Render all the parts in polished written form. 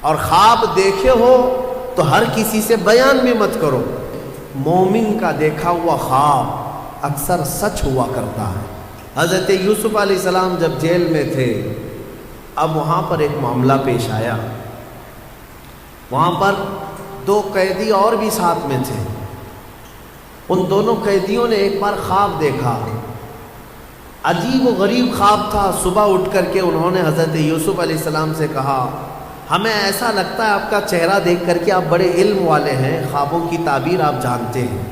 اور خواب دیکھے ہو تو ہر کسی سے بیان بھی مت کرو۔ مومن کا دیکھا ہوا خواب اکثر سچ ہوا کرتا ہے۔ حضرت یوسف علیہ السلام جب جیل میں تھے، اب وہاں پر ایک معاملہ پیش آیا۔ وہاں پر 2 قیدی اور بھی ساتھ میں تھے۔ ان دونوں قیدیوں نے ایک بار خواب دیکھا، عجیب و غریب خواب تھا۔ صبح اٹھ کر کے انہوں نے حضرت یوسف علیہ السلام سے کہا، ہمیں ایسا لگتا ہے آپ کا چہرہ دیکھ کر کے آپ بڑے علم والے ہیں، خوابوں کی تعبیر آپ جانتے ہیں،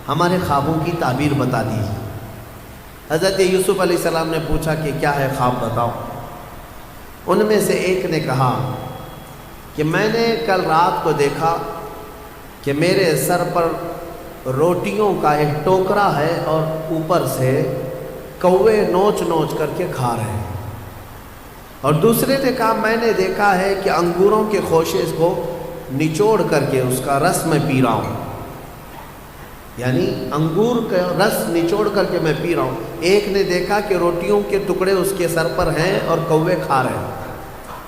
ہمارے خوابوں کی تعبیر بتا دیجیے۔ حضرت یوسف علیہ السلام نے پوچھا کہ کیا ہے خواب بتاؤ۔ ان میں سے ایک نے کہا کہ میں نے کل رات کو دیکھا کہ میرے سر پر روٹیوں کا ایک ٹوکرا ہے اور اوپر سے کوے نوچ نوچ کر کے کھا رہے ہیں۔ اور دوسرے نے کہا میں نے دیکھا ہے کہ انگوروں کے خوشے کو نچوڑ کر کے اس کا رس میں پی رہا ہوں، یعنی انگور کا رس نچوڑ کر کے میں پی رہا ہوں۔ ایک نے دیکھا کہ روٹیوں کے ٹکڑے اس کے سر پر ہیں اور کوے کھا رہے ہیں۔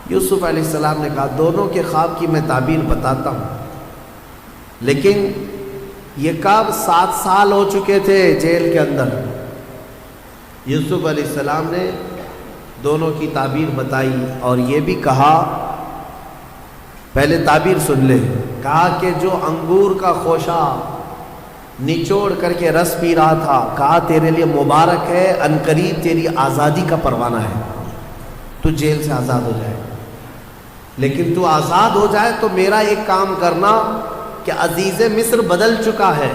یوسف علیہ السلام نے کہا دونوں کے خواب کی میں تعبیر بتاتا ہوں، لیکن یہ کب 7 سال ہو چکے تھے جیل کے اندر۔ یوسف علیہ السلام نے دونوں کی تعبیر بتائی اور یہ بھی کہا، پہلے تعبیر سن لے، کہا کہ جو انگور کا خوشہ نچوڑ کر کے رس پی رہا تھا، کہا تیرے لیے مبارک ہے، عنقریب تیری آزادی کا پروانہ ہے، تو جیل سے آزاد ہو جائے۔ لیکن تو آزاد ہو جائے تو میرا ایک کام کرنا کہ عزیز مصر بدل چکا ہے،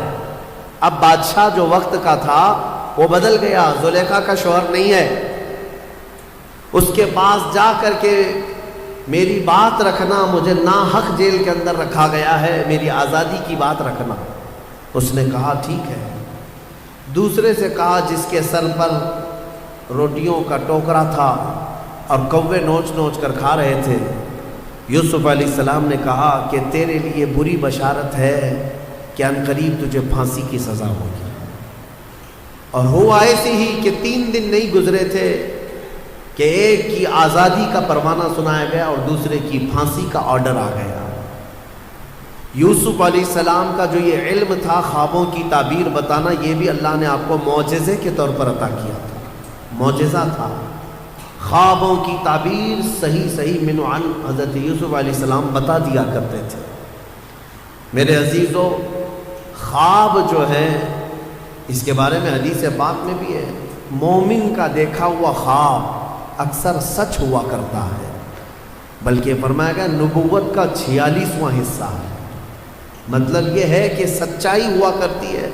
اب بادشاہ جو وقت کا تھا وہ بدل گیا، زلیخا کا شوہر نہیں ہے، اس کے پاس جا کر کے میری بات رکھنا، مجھے ناحق جیل کے اندر رکھا گیا ہے، میری آزادی کی بات رکھنا۔ اس نے کہا ٹھیک ہے۔ دوسرے سے کہا جس کے سر پر روٹیوں کا ٹوکرا تھا اور کوے نوچ نوچ کر کھا رہے تھے، یوسف علیہ السلام نے کہا کہ تیرے لیے بری بشارت ہے کہ عنقریب تجھے پھانسی کی سزا ہوگی۔ اور ہوا ایسے ہی کہ 3 دن نہیں گزرے تھے کہ ایک کی آزادی کا پروانہ سنایا گیا اور دوسرے کی پھانسی کا آرڈر آ گیا۔ یوسف علیہ السلام کا جو یہ علم تھا خوابوں کی تعبیر بتانا، یہ بھی اللہ نے آپ کو معجزے کے طور پر عطا کیا تھا، معجزہ تھا۔ خوابوں کی تعبیر صحیح من عن حضرت یوسف علیہ السلام بتا دیا کرتے تھے۔ میرے عزیزو، خواب جو ہے اس کے بارے میں حدیث پاک میں بھی ہے، مومن کا دیکھا ہوا خواب اکثر سچ ہوا کرتا ہے، بلکہ فرمایا گیا نبوت کا 46واں حصہ ہے۔ مطلب یہ ہے کہ سچائی ہوا کرتی ہے،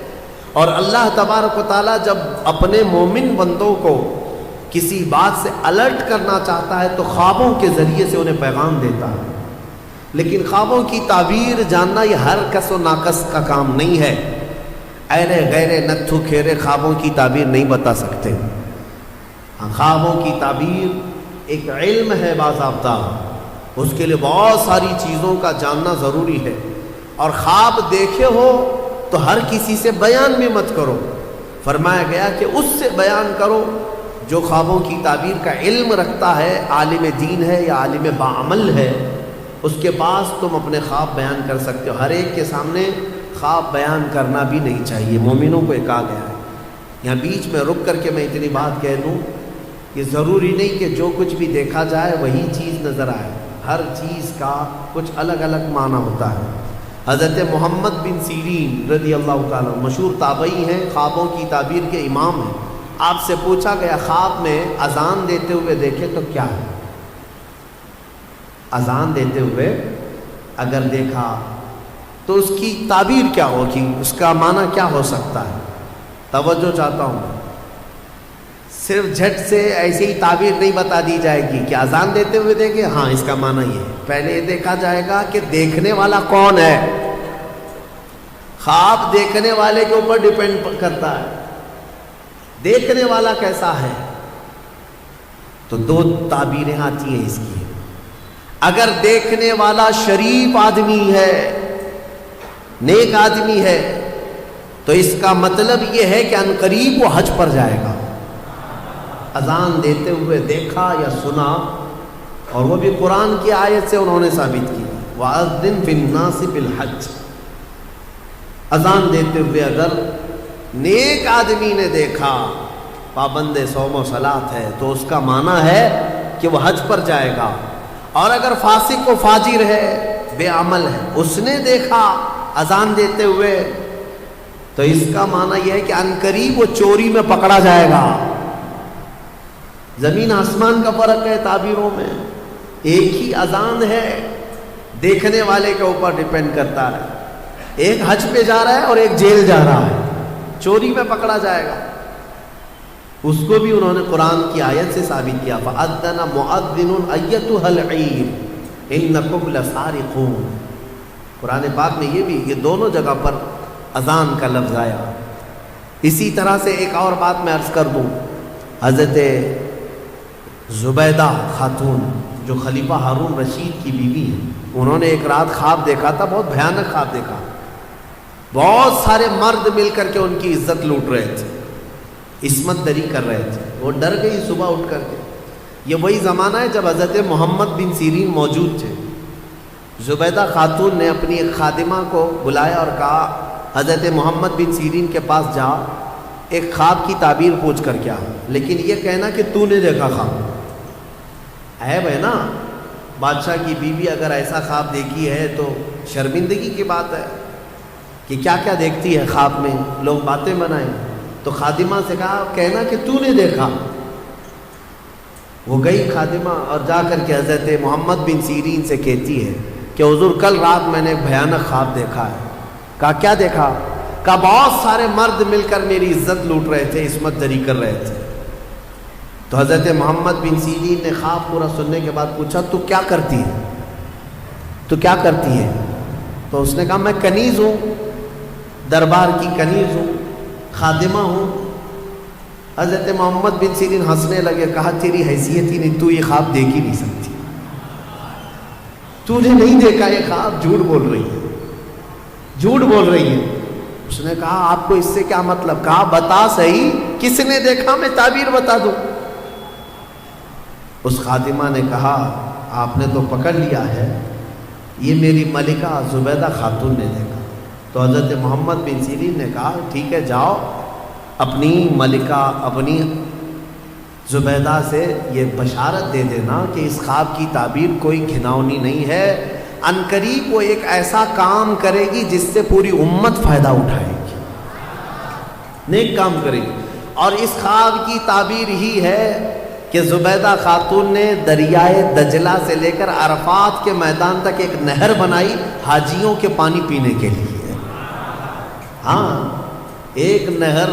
اور اللہ تبارک و تعالیٰ جب اپنے مومن بندوں کو کسی بات سے الرٹ کرنا چاہتا ہے تو خوابوں کے ذریعے سے انہیں پیغام دیتا ہے۔ لیکن خوابوں کی تعبیر جاننا یہ ہر کس و ناکس کا کام نہیں ہے۔ ایرے غیرے نتھو کھیرے خوابوں کی تعبیر نہیں بتا سکتے۔ خوابوں کی تعبیر ایک علم ہے باضابطہ، اس کے لیے بہت ساری چیزوں کا جاننا ضروری ہے۔ اور خواب دیکھے ہو تو ہر کسی سے بیان بھی مت کرو، فرمایا گیا کہ اس سے بیان کرو جو خوابوں کی تعبیر کا علم رکھتا ہے، عالم دین ہے یا عالم باعمل ہے، اس کے پاس تم اپنے خواب بیان کر سکتے ہو۔ ہر ایک کے سامنے خواب بیان کرنا بھی نہیں چاہیے، مومنوں کو کہا گیا ہے۔ یہاں بیچ میں رک کر کے میں اتنی بات کہہ دوں، یہ ضروری نہیں کہ جو کچھ بھی دیکھا جائے وہی چیز نظر آئے، ہر چیز کا کچھ الگ الگ معنی ہوتا ہے۔ حضرت محمد بن سیرین رضی اللہ تعالیٰ مشہور تابعی ہیں، خوابوں کی تعبیر کے امام ہیں۔ آپ سے پوچھا گیا خواب میں اذان دیتے ہوئے دیکھے تو کیا ہے؟ اذان دیتے ہوئے اگر دیکھا تو اس کی تعبیر کیا ہوگی، اس کا معنی کیا ہو سکتا ہے؟ توجہ چاہتا ہوں، صرف جھٹ سے ایسی ہی تعبیر نہیں بتا دی جائے گی کہ اذان دیتے ہوئے دیکھے، ہاں اس کا معنی یہ ہے۔ پہلے یہ دیکھا جائے گا کہ دیکھنے والا کون ہے۔ خواب دیکھنے والے کے اوپر ڈیپینڈ کرتا ہے، دیکھنے والا کیسا ہے۔ تو 2 تعبیریں آتی ہیں اس کی۔ اگر دیکھنے والا شریف آدمی ہے، نیک آدمی ہے، تو اس کا مطلب یہ ہے کہ عنقریب وہ حج پر جائے گا۔ اذان دیتے ہوئے دیکھا یا سنا اور وہ بھی قرآن کی آیت سے انہوں نے ثابت کی، وَأَذِّن فِي النَّاسِ بِالْحَجِّ، اذان دیتے ہوئے اگر نیک آدمی نے دیکھا پابند صوم و صلاۃ ہے تو اس کا معنی ہے کہ وہ حج پر جائے گا، اور اگر فاسق و فاجر ہے، بے عمل ہے، اس نے دیکھا اذان دیتے ہوئے تو اس کا معنی یہ ہے کہ عنقریب وہ چوری میں پکڑا جائے گا۔ زمین آسمان کا فرق ہے تعبیروں میں، ایک ہی اذان ہے، دیکھنے والے کے اوپر ڈیپینڈ کرتا ہے، ایک حج پہ جا رہا ہے اور ایک جیل جا رہا ہے، چوری میں پکڑا جائے گا۔ اس کو بھی انہوں نے قرآن کی آیت سے ثابت کیا، فَأَذَّنَ مُؤَذِّنٌ أَيَّتُهَا الْعِيرُ إِنَّكُمْ لَسَارِقُونَ۔ قرآن پاک میں یہ دونوں جگہ پر اذان کا لفظ آیا۔ اسی طرح سے ایک اور بات میں عرض کر دوں، حضرت زبیدہ خاتون جو خلیفہ ہارون رشید کی بیوی ہیں، انہوں نے ایک رات خواب دیکھا تھا، بہت بھیانک خواب دیکھا، بہت سارے مرد مل کر کے ان کی عزت لوٹ رہے تھے، عصمت دری کر رہے تھے۔ وہ ڈر گئی صبح اٹھ کر کے۔ یہ وہی زمانہ ہے جب حضرت محمد بن سیرین موجود تھے۔ زبیدہ خاتون نے اپنی ایک خادمہ کو بلایا اور کہا حضرت محمد بن سیرین کے پاس جا، ایک خواب کی تعبیر پوچھ کر کیا، لیکن یہ کہنا کہ تو نے دیکھا خواب۔ عیب ہے نا، بادشاہ کی بیوی اگر ایسا خواب دیکھی ہے تو شرمندگی کی بات ہے کہ کیا کیا دیکھتی ہے خواب میں، لوگ باتیں بنائیں۔ تو خادمہ سے کہا کہنا کہ تو نے دیکھا۔ وہ گئی خادمہ اور جا کر کے حضرت محمد بن سیرین سے کہتی ہے کہ حضور کل رات میں نے ایک بھیانک خواب دیکھا ہے۔ کہا کیا دیکھا؟ کہا بہت سارے مرد مل کر میری عزت لوٹ رہے تھے، عصمت دری کر رہے تھے۔ تو حضرت محمد بن سیرین نے خواب پورا سننے کے بعد پوچھا تو کیا کرتی ہے؟ تو کیا کرتی ہے؟ تو اس نے کہا میں کنیز ہوں، دربار کی کنیز ہوں، خادمہ ہوں۔ حضرت محمد بن سیرین ہنسنے لگے، کہا تیری حیثیت ہی نہیں، تو یہ خواب دیکھ ہی نہیں سکتی، تو نے نہیں دیکھا یہ خواب، جھوٹ بول رہی ہے، جھوٹ بول رہی ہے۔ اس نے کہا آپ کو اس سے کیا مطلب؟ کہا بتا صحیح کس نے دیکھا، میں تعبیر بتا دوں۔ اس خادمہ نے کہا آپ نے تو پکڑ لیا ہے، یہ میری ملکہ زبیدہ خاتون نے دیکھا۔ تو حضرت محمد بن سیرین نے کہا ٹھیک ہے جاؤ اپنی ملکہ اپنی زبیدہ سے یہ بشارت دے دینا کہ اس خواب کی تعبیر کوئی گھناؤنی نہیں ہے، عنقریب وہ ایک ایسا کام کرے گی جس سے پوری امت فائدہ اٹھائے گی، نیک کام کرے گی۔ اور اس خواب کی تعبیر ہی ہے کہ زبیدہ خاتون نے دریائے دجلہ سے لے کر عرفات کے میدان تک ایک نہر بنائی حاجیوں کے پانی پینے کے لیے۔ ہاں، ایک نہر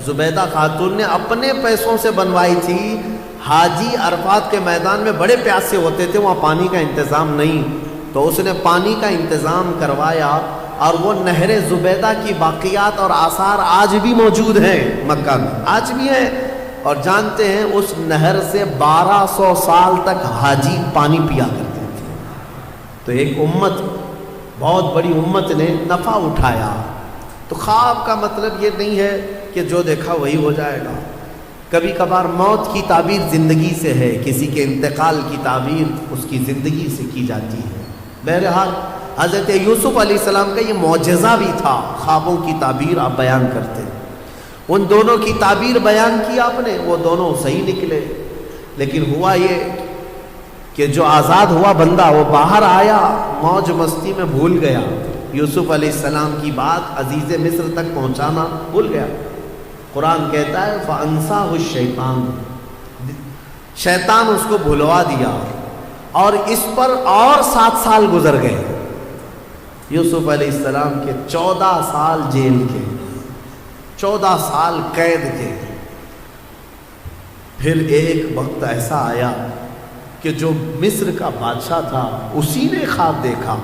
زبیدہ خاتون نے اپنے پیسوں سے بنوائی تھی۔ حاجی عرفات کے میدان میں بڑے پیاسے ہوتے تھے، وہاں پانی کا انتظام نہیں، تو اس نے پانی کا انتظام کروایا، اور وہ نہر زبیدہ کی باقیات اور آثار آج بھی موجود ہیں مکہ میں، آج بھی ہیں۔ اور جانتے ہیں اس نہر سے 1200 سال تک حاجی پانی پیا کرتے تھے۔ تو ایک امت، بہت بڑی امت نے نفع اٹھایا۔ تو خواب کا مطلب یہ نہیں ہے کہ جو دیکھا وہی ہو جائے گا۔ کبھی کبھار موت کی تعبیر زندگی سے ہے، کسی کے انتقال کی تعبیر اس کی زندگی سے کی جاتی ہے۔ بہرحال حضرت یوسف علیہ السلام کا یہ معجزہ بھی تھا، خوابوں کی تعبیر آپ بیان کرتے ہیں۔ ان دونوں کی تعبیر بیان کی آپ نے، وہ دونوں صحیح نکلے، لیکن ہوا یہ کہ جو آزاد ہوا بندہ وہ باہر آیا، موج مستی میں بھول گیا، یوسف علیہ السلام کی بات عزیز مصر تک پہنچانا بھول گیا۔ قرآن کہتا ہے فَأَنْسَاهُ الشَّيْطَانُ، شیطان اس کو بھلوا دیا، اور اس پر اور 7 سال گزر گئے۔ یوسف علیہ السلام کے 14 سال جیل کے، 14 سال قید کے۔ پھر ایک وقت ایسا آیا کہ جو مصر کا بادشاہ تھا اسی نے خواب دیکھا،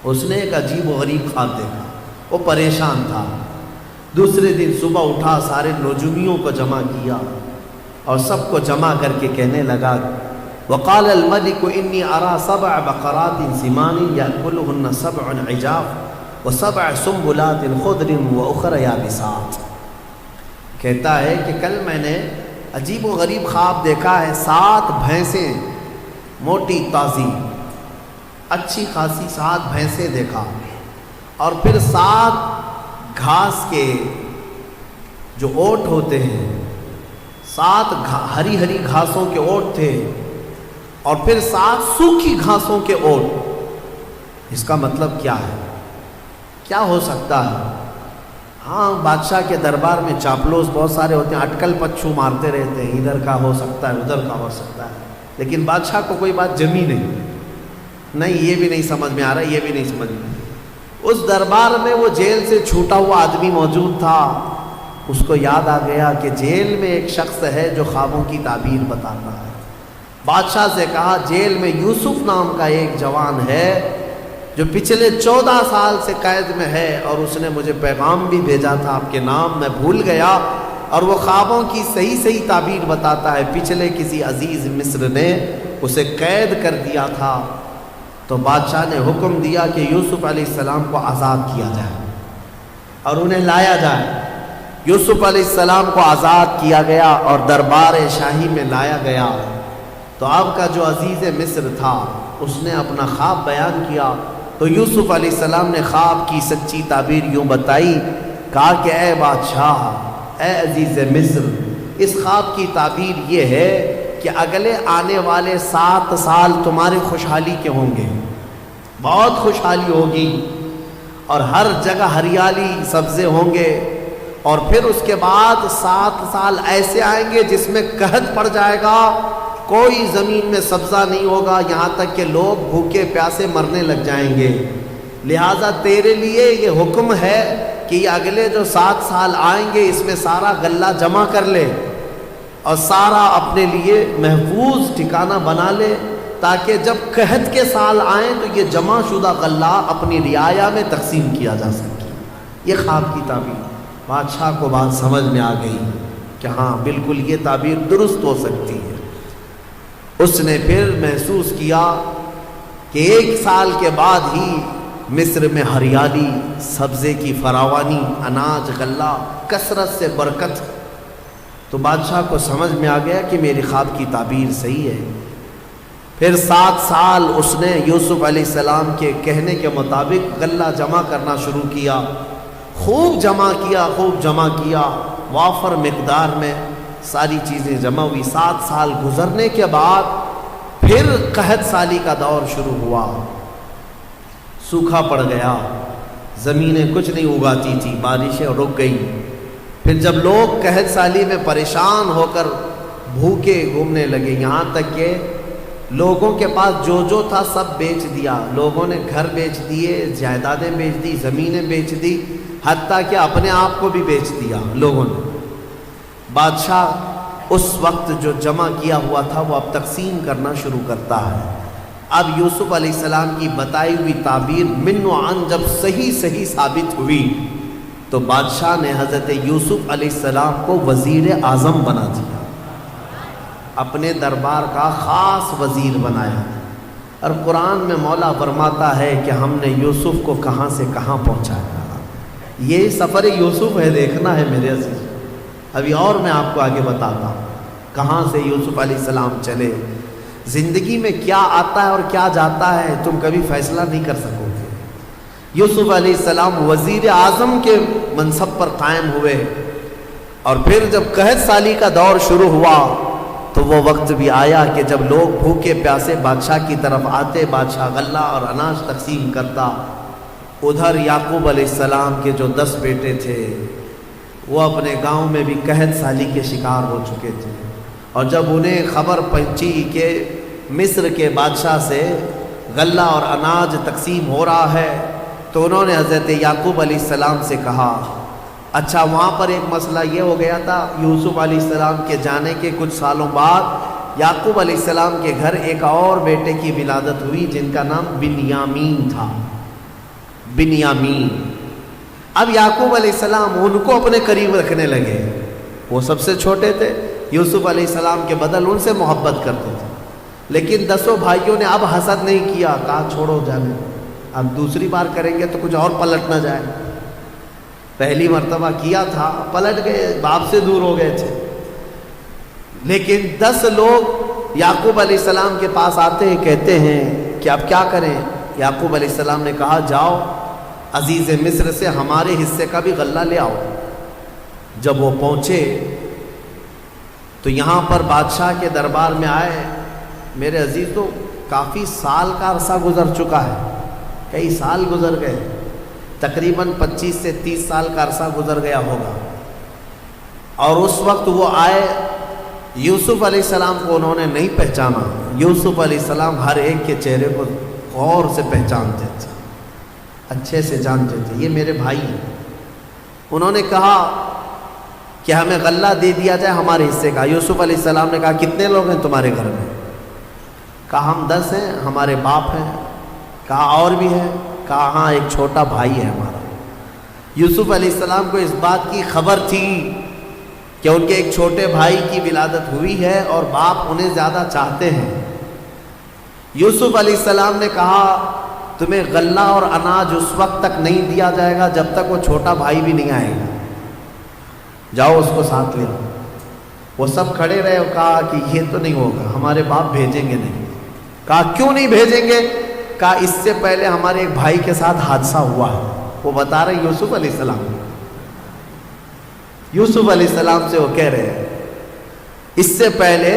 اس نے ایک عجیب و غریب خواب دیکھا، وہ پریشان تھا۔ دوسرے دن صبح اٹھا، سارے نجومیوں کو جمع کیا اور سب کو جمع کر کے کہنے لگا وقال الملك انی ارى 7 بقرات سمان یاکلهن 7 عجاف و7 سنبلات خضر واخر یابسات۔ کہتا ہے کہ کل میں نے عجیب و غریب خواب دیکھا ہے، 7 بھینسیں موٹی تازی اچھی خاصی 7 بھینسیں دیکھا، اور پھر 7 گھاس کے جو اوٹ ہوتے ہیں، 7 ہری ہری گھاسوں کے اوٹ تھے، اور پھر 7 سوکھی گھاسوں کے اوٹ۔ اس کا مطلب کیا ہے؟ کیا ہو سکتا ہے؟ ہاں، بادشاہ کے دربار میں چاپلوس بہت سارے ہوتے ہیں، اٹکل پچھو مارتے رہتے ہیں، ادھر کا ہو سکتا ہے ادھر کا ہو سکتا ہے، لیکن بادشاہ کو کوئی بات جمی نہیں، یہ بھی نہیں سمجھ میں آ رہا، یہ بھی نہیں سمجھ میں۔ اس دربار میں وہ جیل سے چھوٹا ہوا آدمی موجود تھا، اس کو یاد آ گیا کہ جیل میں ایک شخص ہے جو خوابوں کی تعبیر بتاتا ہے۔ بادشاہ سے کہا جیل میں یوسف نام کا ایک جوان ہے جو پچھلے 14 سال سے قید میں ہے، اور اس نے مجھے پیغام بھی بھیجا تھا آپ کے نام، میں بھول گیا، اور وہ خوابوں کی صحیح تعبیر بتاتا ہے۔ پچھلے کسی عزیز مصر نے اسے قید کر دیا تھا، تو بادشاہ نے حکم دیا کہ یوسف علیہ السلام کو آزاد کیا جائے اور انہیں لایا جائے۔ یوسف علیہ السلام کو آزاد کیا گیا اور دربار شاہی میں لایا گیا۔ تو آپ کا جو عزیز مصر تھا اس نے اپنا خواب بیان کیا، تو یوسف علیہ السلام نے خواب کی سچی تعبیر یوں بتائی، کہا کہ اے بادشاہ، اے عزیز مصر، اس خواب کی تعبیر یہ ہے کہ اگلے آنے والے 7 سال تمہارے خوشحالی کے ہوں گے، بہت خوشحالی ہوگی، اور ہر جگہ ہریالی سبزے ہوں گے، اور پھر اس کے بعد 7 سال ایسے آئیں گے جس میں قحط پڑ جائے گا، کوئی زمین میں سبزہ نہیں ہوگا، یہاں تک کہ لوگ بھوکے پیاسے مرنے لگ جائیں گے۔ لہٰذا تیرے لیے یہ حکم ہے کہ یہ اگلے جو 7 سال آئیں گے اس میں سارا غلہ جمع کر لے اور سارا اپنے لیے محفوظ ٹھکانہ بنا لے، تاکہ جب قحط کے سال آئیں تو یہ جمع شدہ غلہ اپنی رعایا میں تقسیم کیا جا سکے۔ یہ خواب کی تعبیر۔ بادشاہ کو بات سمجھ میں آ گئی کہ ہاں بالکل یہ تعبیر درست ہو سکتی ہے۔ اس نے پھر محسوس کیا کہ 1 سال کے بعد ہی مصر میں ہریالی، سبزے کی فراوانی، اناج، غلہ، کثرت سے برکت۔ تو بادشاہ کو سمجھ میں آ گیا کہ میری خواب کی تعبیر صحیح ہے۔ پھر 7 سال اس نے یوسف علیہ السلام کے کہنے کے مطابق غلہ جمع کرنا شروع کیا، خوب جمع کیا، وافر مقدار میں ساری چیزیں جمع ہوئی۔ 7 سال گزرنے کے بعد پھر قحط سالی کا دور شروع ہوا، سوکھا پڑ گیا، زمینیں کچھ نہیں اگاتی تھی، بارشیں رک گئی۔ پھر جب لوگ قحط سالی میں پریشان ہو کر بھوکے گھومنے لگے، یہاں تک کہ لوگوں کے پاس جو تھا سب بیچ دیا، لوگوں نے گھر بیچ دیے، جائیدادیں بیچ دی، زمینیں بیچ دی، حتیٰ کہ اپنے آپ کو بھی بیچ دیا لوگوں نے۔ بادشاہ اس وقت جو جمع کیا ہوا تھا وہ اب تقسیم کرنا شروع کرتا ہے۔ اب یوسف علیہ السلام کی بتائی ہوئی تعبیر من و عن جب صحیح ثابت ہوئی تو بادشاہ نے حضرت یوسف علیہ السلام کو وزیر اعظم بنا دیا، اپنے دربار کا خاص وزیر بنایا۔ اور قرآن میں مولا فرماتا ہے کہ ہم نے یوسف کو کہاں سے کہاں پہنچایا۔ یہ سفر یوسف ہے، دیکھنا ہے میرے عزیز۔ ابھی اور میں آپ کو آگے بتاتا ہوں کہاں سے یوسف علیہ السلام چلے۔ زندگی میں کیا آتا ہے اور کیا جاتا ہے تم کبھی فیصلہ نہیں کر سکو گے۔ یوسف علیہ السلام وزیر اعظم کے منصب پر قائم ہوئے، اور پھر جب قحط سالی کا دور شروع ہوا تو وہ وقت بھی آیا کہ جب لوگ بھوکے پیاسے بادشاہ کی طرف آتے، بادشاہ غلہ اور اناج تقسیم کرتا۔ ادھر یعقوب علیہ السلام کے جو 10 بیٹے تھے وہ اپنے گاؤں میں بھی قحط سالی کے شکار ہو چکے تھے، اور جب انہیں خبر پہنچی کہ مصر کے بادشاہ سے غلہ اور اناج تقسیم ہو رہا ہے تو انہوں نے حضرت یعقوب علیہ السلام سے کہا، اچھا وہاں پر ایک مسئلہ یہ ہو گیا تھا، یوسف علیہ السلام کے جانے کے کچھ سالوں بعد یعقوب علیہ السلام کے گھر ایک اور بیٹے کی ولادت ہوئی جن کا نام بنیامین تھا، بنیامین۔ اب یعقوب علیہ السلام ان کو اپنے قریب رکھنے لگے، وہ سب سے چھوٹے تھے، یوسف علیہ السلام کے بدل ان سے محبت کرتے تھے، لیکن 10 بھائیوں نے اب حسد نہیں کیا، کہا چھوڑو جانے، اب دوسری بار کریں گے تو کچھ اور پلٹ نہ جائے۔ پہلی مرتبہ کیا تھا، پلٹ گئے، باپ سے دور ہو گئے تھے، لیکن 10 لوگ یعقوب علیہ السلام کے پاس آتے ہیں، کہتے ہیں کہ اب کیا کریں؟ یعقوب علیہ السلام نے کہا جاؤ عزیز مصر سے ہمارے حصے کا بھی غلہ لے آؤ۔ جب وہ پہنچے تو یہاں پر بادشاہ کے دربار میں آئے۔ میرے عزیز تو کافی سال کا عرصہ گزر چکا ہے، کئی سال گزر گئے، تقریباً 25 سے 30 سال کا عرصہ گزر گیا ہوگا۔ اور اس وقت وہ آئے، یوسف علیہ السلام کو انہوں نے نہیں پہچانا۔ یوسف علیہ السلام ہر ایک کے چہرے کو غور سے پہچانتے تھے، اچھے سے جانتے تھے، یہ میرے بھائی ہیں۔ انہوں نے کہا کہ ہمیں غلہ دے دیا جائے ہمارے حصے کا۔ یوسف علیہ السلام نے کہا کتنے لوگ ہیں تمہارے گھر میں؟ کہا ہم 10 ہیں، ہمارے باپ ہیں۔ کہا اور بھی ہے؟ کہا ہاں ایک چھوٹا بھائی ہے ہمارا۔ یوسف علیہ السلام کو اس بات کی خبر تھی کہ ان کے ایک چھوٹے بھائی کی ولادت ہوئی ہے اور باپ انہیں زیادہ چاہتے ہیں۔ یوسف علیہ السلام نے کہا تمہیں غلہ اور اناج اس وقت تک نہیں دیا جائے گا جب تک وہ چھوٹا بھائی بھی نہیں آئے گا، جاؤ اس کو ساتھ لے آؤ۔ وہ سب کھڑے رہے اور کہا کہ یہ تو نہیں ہوگا، ہمارے باپ بھیجیں گے نہیں۔ کہا کیوں نہیں بھیجیں گے؟ کہا اس سے پہلے ہمارے ایک بھائی کے ساتھ حادثہ ہوا ہے۔ وہ بتا رہے یوسف علیہ السلام، یوسف علیہ السلام سے وہ کہہ رہے ہیں اس سے پہلے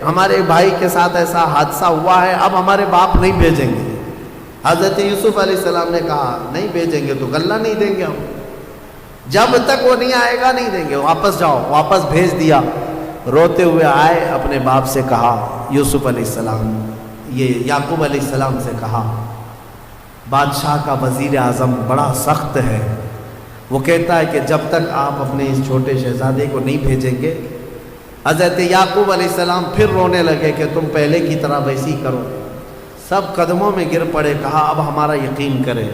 ہمارے بھائی کے ساتھ ایسا حادثہ ہوا ہے، اب ہمارے باپ نہیں بھیجیں گے۔ حضرت یوسف علیہ السلام نے کہا نہیں بھیجیں گے تو غلہ نہیں دیں گے ہم، جب تک وہ نہیں آئے گا نہیں دیں گے، واپس جاؤ۔ واپس بھیج دیا۔ روتے ہوئے آئے، اپنے باپ سے کہا، یوسف علیہ السلام یہ یعقوب علیہ السلام سے کہا بادشاہ کا وزیر اعظم بڑا سخت ہے، وہ کہتا ہے کہ جب تک آپ اپنے اس چھوٹے شہزادے کو نہیں بھیجیں گے۔ حضرت یعقوب علیہ السلام پھر رونے لگے کہ تم پہلے کی طرح ویسی ہی کرو۔ سب قدموں میں گر پڑے، کہا اب ہمارا یقین کرے،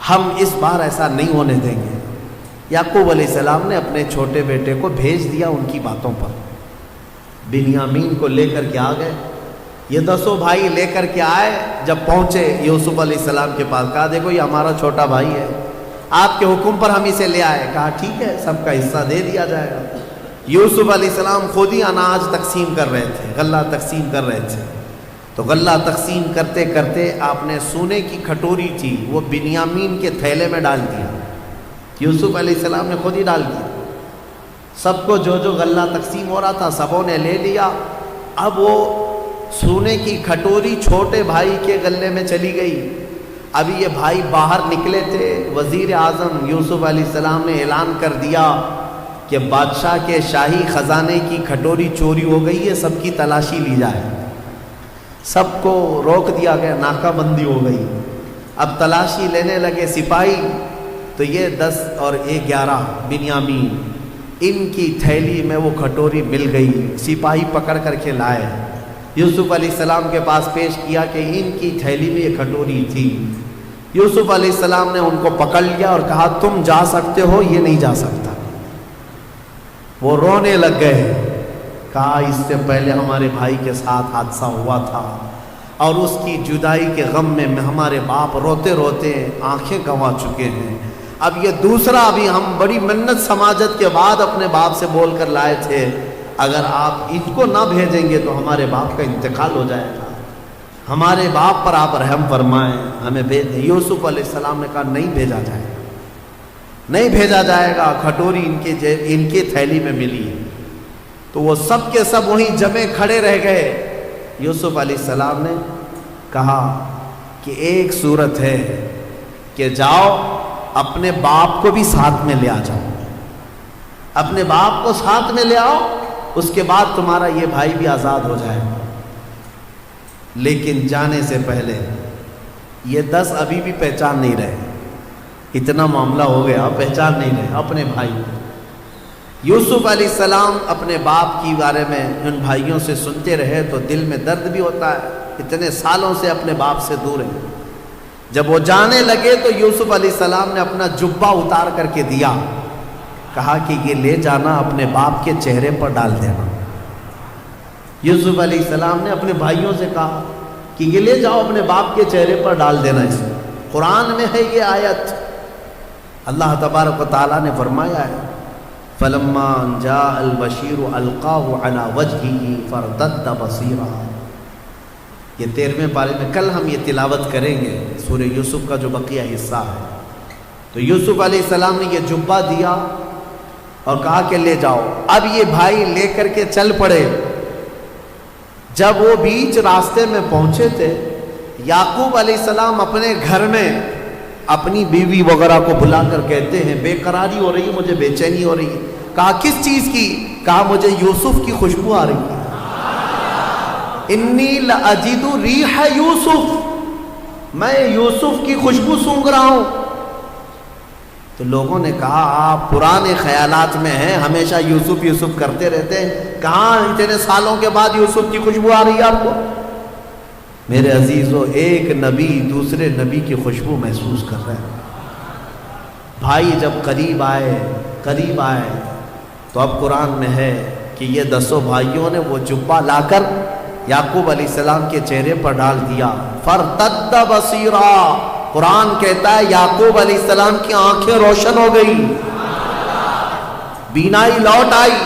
ہم اس بار ایسا نہیں ہونے دیں گے۔ یعقوب علیہ السلام نے اپنے چھوٹے بیٹے کو بھیج دیا ان کی باتوں پر، بنیامین کو لے کر کے آ گئے۔ یہ 10 بھائی لے کر کے آئے، جب پہنچے یوسف علیہ السلام کے پاس، کہا دیکھو یہ ہمارا چھوٹا بھائی ہے، آپ کے حکم پر ہم اسے لے آئے۔ کہا ٹھیک ہے، سب کا حصہ دے دیا جائے گا۔ یوسف علیہ السلام خود ہی اناج تقسیم کر رہے تھے، غلہ تقسیم کر رہے تھے، تو غلہ تقسیم کرتے کرتے آپ نے سونے کی کھٹوری تھی وہ بنیامین کے تھیلے میں ڈال دیا۔ یوسف علیہ السلام نے خود ہی ڈال دیا۔ سب کو جو جو غلہ تقسیم ہو رہا تھا سبوں نے لے لیا۔ اب وہ سونے کی کھٹوری چھوٹے بھائی کے غلے میں چلی گئی۔ ابھی یہ بھائی باہر نکلے تھے، وزیر اعظم یوسف علیہ السلام نے اعلان کر دیا کہ بادشاہ کے شاہی خزانے کی کھٹوری چوری ہو گئی ہے، سب کی تلاشی لی جائے۔ سب کو روک دیا گیا، ناکہ بندی ہو گئی۔ اب تلاشی لینے لگے سپاہی، تو یہ 10 اور 11 بنیامین، ان کی تھیلی میں وہ کھٹوری مل گئی۔ سپاہی پکڑ کر کے لائے، یوسف علیہ السلام کے پاس پیش کیا کہ ان کی تھیلی میں یہ کھٹوری تھی۔ یوسف علیہ السلام نے ان کو پکڑ لیا اور کہا تم جا سکتے ہو، یہ نہیں جا سکتا۔ وہ رونے لگ گئے، کہا اس سے پہلے ہمارے بھائی کے ساتھ حادثہ ہوا تھا اور اس کی جدائی کے غم میں ہمارے باپ روتے روتے آنکھیں گنوا چکے ہیں۔ اب یہ دوسرا، ابھی ہم بڑی منت سماجت کے بعد اپنے باپ سے بول کر لائے تھے، اگر آپ ان کو نہ بھیجیں گے تو ہمارے باپ کا انتقال ہو جائے گا، ہمارے باپ پر آپ رحم فرمائیں، ہمیں بھیج دیں۔ یوسف علیہ السلام نے کہا نہیں بھیجا جائے گا، نہیں بھیجا جائے گا، کھٹوری ان کی تھیلی میں ملی ہے۔ تو وہ سب کے سب وہیں جمے کھڑے رہ گئے۔ یوسف علیہ السلام نے کہا کہ ایک صورت ہے کہ جاؤ اپنے باپ کو بھی ساتھ میں لے آ جاؤ، اپنے باپ کو ساتھ میں لے آؤ، اس کے بعد تمہارا یہ بھائی بھی آزاد ہو جائے گا۔ لیکن جانے سے پہلے یہ 10 ابھی بھی پہچان نہیں رہے، اتنا معاملہ ہو گیا، پہچان نہیں رہے اپنے بھائی۔ یوسف علیہ السلام اپنے باپ کی بارے میں ان بھائیوں سے سنتے رہے تو دل میں درد بھی ہوتا ہے، اتنے سالوں سے اپنے باپ سے دور ہیں۔ جب وہ جانے لگے تو یوسف علیہ السلام نے اپنا جبہ اتار کر کے دیا، کہا کہ یہ لے جانا اپنے باپ کے چہرے پر ڈال دینا۔ یوسف علیہ السلام نے اپنے بھائیوں سے کہا کہ یہ لے جاؤ اپنے باپ کے چہرے پر ڈال دینا۔ اس میں قرآن میں ہے یہ آیت، اللہ تبارک و تعالیٰ نے فرمایا ہے فلما جاء البشیر القاہ علی وجہہ فارتد بصیرا. یہ 13ویں پارے میں کل ہم یہ تلاوت کریں گے سورہ یوسف کا جو بقیہ حصہ ہے. تو یوسف علیہ السلام نے یہ جبہ دیا اور کہا کہ لے جاؤ. اب یہ بھائی لے کر کے چل پڑے. جب وہ بیچ راستے میں پہنچے تھے، یعقوب علیہ السلام اپنے گھر میں اپنی بیوی وغیرہ کو بلا کر کہتے ہیں بے قراری ہو رہی ہے، مجھے بے چینی ہو رہی ہے. کہا کس چیز کی؟ کہا مجھے یوسف کی خوشبو آ رہی ہے. انی لاجد ریح یوسف، میں یوسف کی خوشبو سونگھ رہا ہوں. تو لوگوں نے کہا آپ پرانے خیالات میں ہیں، ہمیشہ یوسف یوسف کرتے رہتے ہیں، کہاں اتنے سالوں کے بعد یوسف کی خوشبو آ رہی ہے آپ کو؟ میرے عزیزو، ایک نبی دوسرے نبی کی خوشبو محسوس کر رہے ہیں. بھائی جب قریب آئے تو اب قرآن میں ہے کہ یہ 10 بھائیوں نے وہ جبہ لا کر یعقوب علیہ السلام کے چہرے پر ڈال دیا. فارتد بصیرا، قرآن کہتا ہے یعقوب علیہ السلام کی آنکھیں روشن ہو گئی، بینائی لوٹ آئی.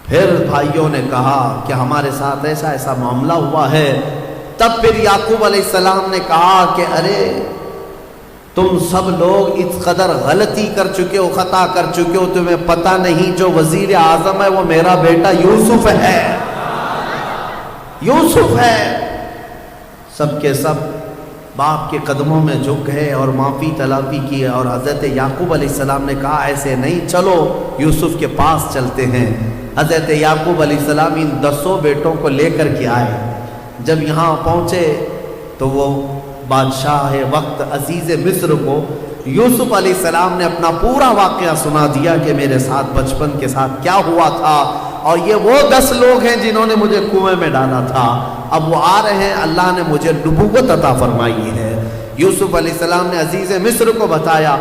پھر بھائیوں نے کہا کہ ہمارے ساتھ ایسا ایسا معاملہ ہوا ہے. تب پھر یعقوب علیہ السلام نے کہا کہ ارے تم سب لوگ اس قدر غلطی کر چکے ہو، خطا کر چکے ہو، تمہیں پتہ نہیں جو وزیر اعظم ہے وہ میرا بیٹا یوسف ہے. یوسف ہے. سب کے سب باپ کے قدموں میں جھک گئے اور معافی طلبی کی. اور حضرت یعقوب علیہ السلام نے کہا ایسے نہیں، چلو یوسف کے پاس چلتے ہیں. حضرت یعقوب علیہ السلام ان 10 بیٹوں کو لے کر کے آئے. جب یہاں پہنچے تو وہ بادشاہ وقت عزیز مصر کو یوسف علیہ السلام نے اپنا پورا واقعہ سنا دیا کہ میرے ساتھ بچپن کے ساتھ کیا ہوا تھا، اور یہ وہ 10 لوگ ہیں جنہوں نے مجھے کنویں میں ڈالا تھا. اب وہ آ رہے ہیں، اللہ نے مجھے نبوت عطا فرمائی ہے. یوسف علیہ السلام نے عزیز مصر کو بتایا.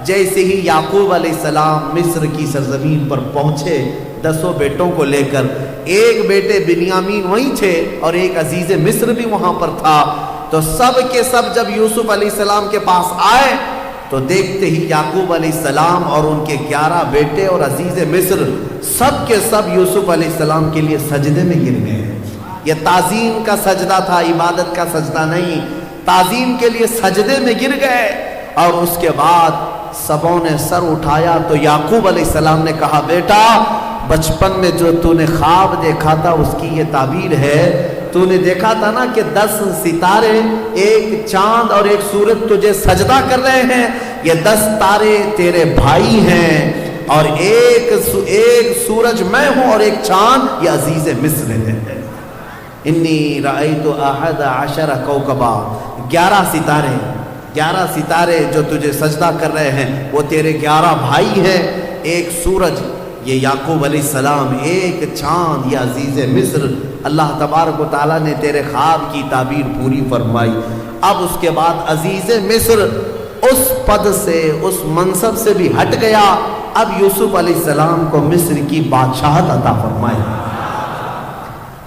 جیسے ہی یعقوب علیہ السلام مصر کی سرزمین پر پہنچے 10 بیٹوں کو لے کر، ایک بیٹے بنیامین وہیں تھے اور ایک عزیز مصر بھی وہاں پر تھا. تو سب کے سب جب یوسف علیہ السلام کے پاس آئے تو دیکھتے ہی یعقوب علیہ السلام اور ان کے 11 بیٹے اور عزیز مصر سب کے سب یوسف علیہ السلام کے لیے سجدے میں گر گئے. یہ تعظیم کا سجدہ تھا، عبادت کا سجدہ نہیں. تعظیم کے لیے سجدے میں گر گئے. اور اس کے بعد سبوں نے سر اٹھایا تو یعقوب علیہ السلام نے کہا بیٹا بچپن میں جو تو نے خواب دیکھا تھا اس کی یہ تعبیر ہے. تو نے دیکھا تھا نا کہ 10 ستارے، ایک چاند اور ایک سورج تجھے سجدہ کر رہے ہیں. یہ 10 تارے تیرے بھائی ہیں اور ایک سورج میں ہوں اور ایک چاند یہ عزیز مصر ہے. انی رأیت 11 کوكبا، 11 ستارے جو تجھے سجدہ کر رہے ہیں وہ تیرے 11 بھائی ہیں. ایک سورج یہ یعقوب علیہ السلام، ایک چاند یہ عزیز مصر. اللہ تبارک و تعالیٰ نے تیرے خواب کی تعبیر پوری فرمائی. اب اس کے بعد عزیز مصر اس پد سے، اس منصب سے بھی ہٹ گیا. اب یوسف علیہ السلام کو مصر کی بادشاہت عطا فرمائی.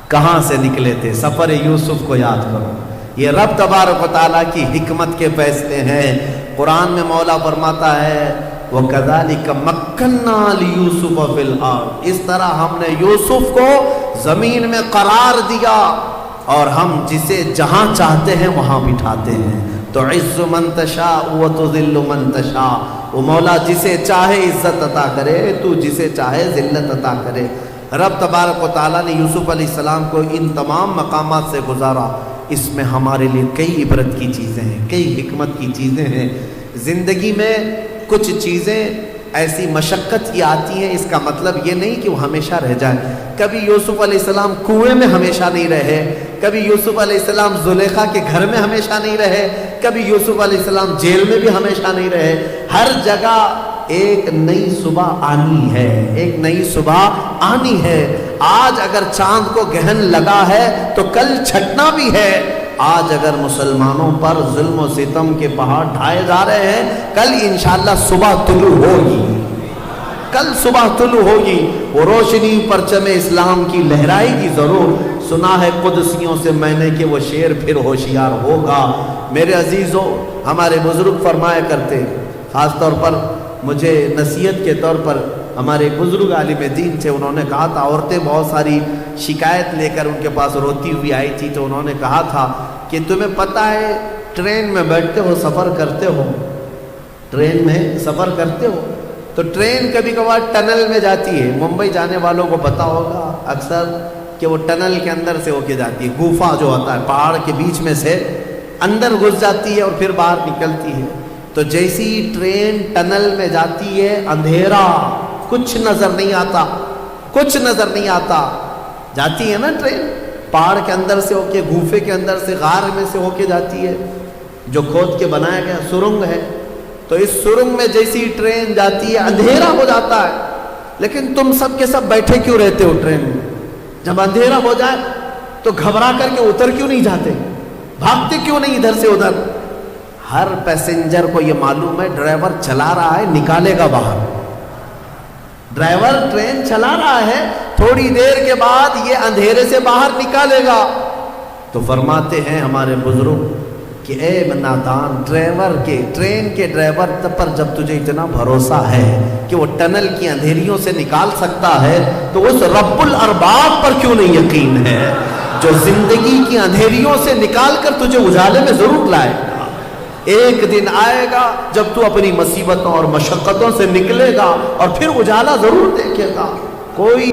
کہاں سے نکلے تھے؟ سفر یوسف کو یاد کرو. یہ رب تبارک و تعالیٰ کی حکمت کے فیصلے ہیں. قرآن میں مولا فرماتا ہے وَكَذَلِكَ مَكَّنَّا لِيُوسُفَ فِي الْأَرْضِ، اس طرح ہم نے یوسف کو زمین میں قرار دیا اور ہم جسے جہاں چاہتے ہیں وہاں بٹھاتے ہیں. تُعِزُّ مَن تَشَاءُ وَتُذِلُّ مَن تَشَاءُ، وہ مولا جسے چاہے عزت عطا کرے، تو جسے چاہے ذلت عطا کرے. رب تبارک و تعالیٰ نے یوسف علیہ السلام کو ان تمام مقامات سے گزارا. اس میں ہمارے لیے کئی عبرت کی چیزیں ہیں، کئی حکمت کی چیزیں ہیں. زندگی میں کچھ چیزیں ایسی مشقت کی آتی ہیں، اس کا مطلب یہ نہیں کہ وہ ہمیشہ رہ جائے. کبھی یوسف علیہ السلام کنویں میں ہمیشہ نہیں رہے، کبھی یوسف علیہ السلام زلیخا کے گھر میں ہمیشہ نہیں رہے، کبھی یوسف علیہ السلام جیل میں بھی ہمیشہ نہیں رہے. ہر جگہ ایک نئی صبح آنی ہے، ایک نئی صبح آنی ہے. آج اگر چاند کو گہن لگا ہے تو کل چھٹنا بھی ہے. آج اگر مسلمانوں پر ظلم و ستم کے پہاڑ ڈھائے جا رہے ہیں، کل انشاءاللہ صبح طلوع ہوگی، کل صبح طلوع ہوگی. وہ روشنی پرچم اسلام کی لہرائے گی ضرور. سنا ہے قدسیوں سے میں نے کہ وہ شیر پھر ہوشیار ہوگا. میرے عزیزو، ہمارے بزرگ فرمایا کرتے، خاص طور پر مجھے نصیحت کے طور پر ہمارے بزرگ عالم دین تھے، انہوں نے کہا تھا، عورتیں بہت ساری شکایت لے کر ان کے پاس روتی ہوئی آئی تھی، تو انہوں نے کہا تھا کہ تمہیں پتہ ہے ٹرین میں بیٹھتے ہو، سفر کرتے ہو، ٹرین میں سفر کرتے ہو تو ٹرین کبھی کبھار ٹنل میں جاتی ہے، ممبئی جانے والوں کو پتہ ہوگا اکثر کہ وہ ٹنل کے اندر سے ہو کے جاتی ہے، گوفا جو ہوتا ہے پہاڑ کے بیچ میں سے اندر گھس جاتی ہے اور پھر باہر نکلتی ہے۔ تو جیسی ٹرین ٹنل میں جاتی ہے، اندھیرا، کچھ نظر نہیں آتا، کچھ نظر نہیں آتا، جاتی ہے نا ٹرین پہاڑ کے اندر سے ہو کے، گوفے کے اندر سے، غار میں سے ہو کے جاتی ہے، جو کھود کے بنایا گیا سرنگ ہے، تو اس سرنگ میں جیسی ٹرین جاتی ہے اندھیرا ہو جاتا ہے، لیکن تم سب کے سب بیٹھے کیوں رہتے ہو ٹرین میں؟ جب اندھیرا ہو جائے تو گھبرا کر کے اتر کیوں نہیں جاتے؟ بھاگتے کیوں نہیں ادھر سے ادھر؟ ہر پیسنجر کو یہ معلوم ہے ڈرائیور چلا رہا ہے، نکالے گا باہر، ڈرائیور ٹرین چلا رہا ہے، تھوڑی دیر کے بعد یہ اندھیرے سے باہر نکالے گا۔ تو فرماتے ہیں ہمارے بزرگ کہ اے نادان ڈرائیور کے، ٹرین کے ڈرائیور پر جب تجھے اتنا بھروسہ ہے کہ وہ ٹنل کی اندھیریوں سے نکال سکتا ہے، تو اس رب الارباب پر کیوں نہیں یقین ہے جو زندگی کی اندھیریوں سے نکال کر تجھے اجالے میں ضرور لائے گا۔ ایک دن آئے گا جب تو اپنی مصیبتوں اور مشقتوں سے نکلے گا اور پھر اجالا ضرور دیکھے گا۔ کوئی